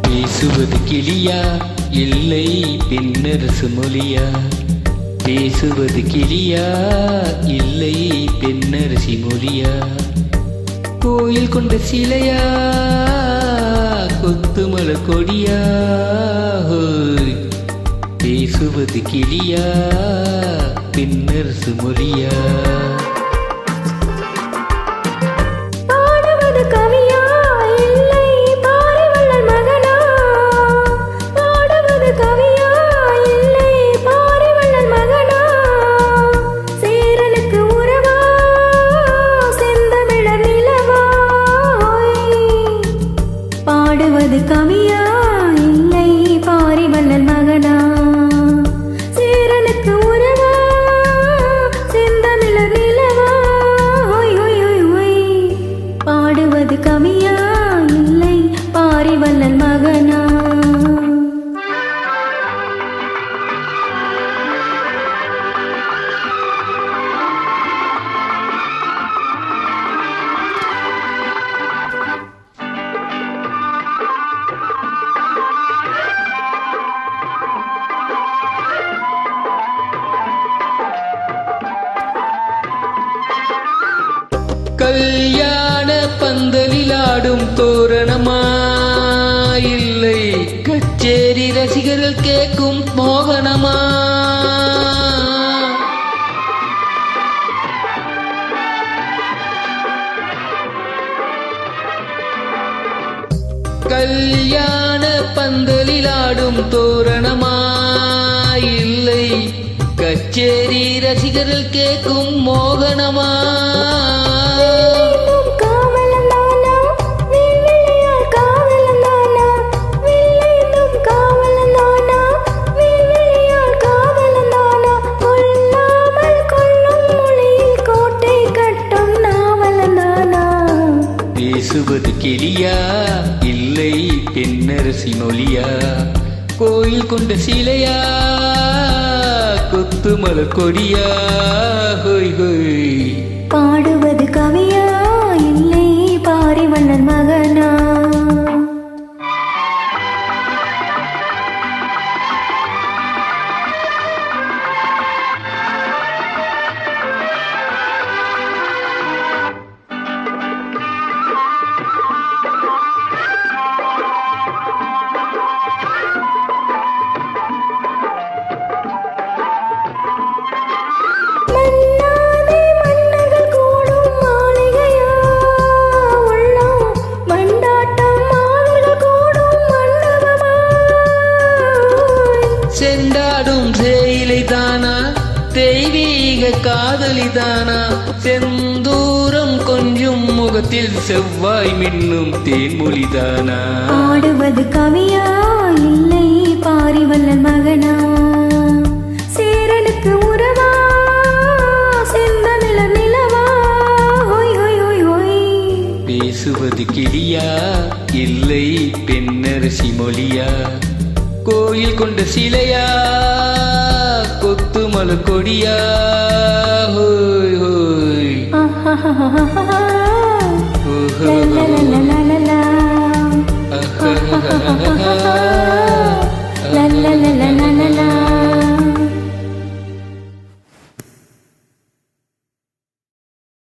பேசுவது கிளியா இல்லை பெண்ணரசு மொழியா? பேசுவது கிளியா இல்லை பெண்ணரசி மொழியா? கோயில் கொண்ட சிலையா கொத்துமல கொடியா? பேசுவது கிளியா பெண்ணரசு மொழியா? பாடுவது கவியா இல்லை பாரிவள்ளல் மகனா? சேரனுக்கு உறவா செந்தமிழர் நிலவா? பாடுவது கவியா இல்லை பாரிவள்ளல் மகனா? கல்யாண பந்தலில் ஆடும் தோரணமா இல்லை கச்சேரி ரசிகர்கள் கேட்கும் மோகனமா? கல்யாண பந்தலில் ஆடும் தோரணமா இல்லை கச்சேரி ரசிகர்கள் கேட்கும் மோகனமா? பேசுவது கிளியா இல்லை பெண்ணரசி மொழியா? கோயில் கொண்ட சிலையா கொத்துமல கொடியா? பாடுவது கவியா இல்லை பாரிவள்ளல் மகனா? செண்டாடும் சேயிலை தானா தெய்வீக காதலி தானா? செந்தூரம் கொஞ்சம் முகத்தில் செவ்வாய் மின்னும் தேன்மொழி தானா? பாடுவது கவியா இல்லை பாரிவள்ளல் மகனா? சேரனுக்கு உறவா செந்தமிழர் நிலவா? பேசுவது கிளியா இல்லை பெண்ணரசி மொழியா? கோயில் கொண்ட சிலையா கொத்துமல கொடியா? la la la la la la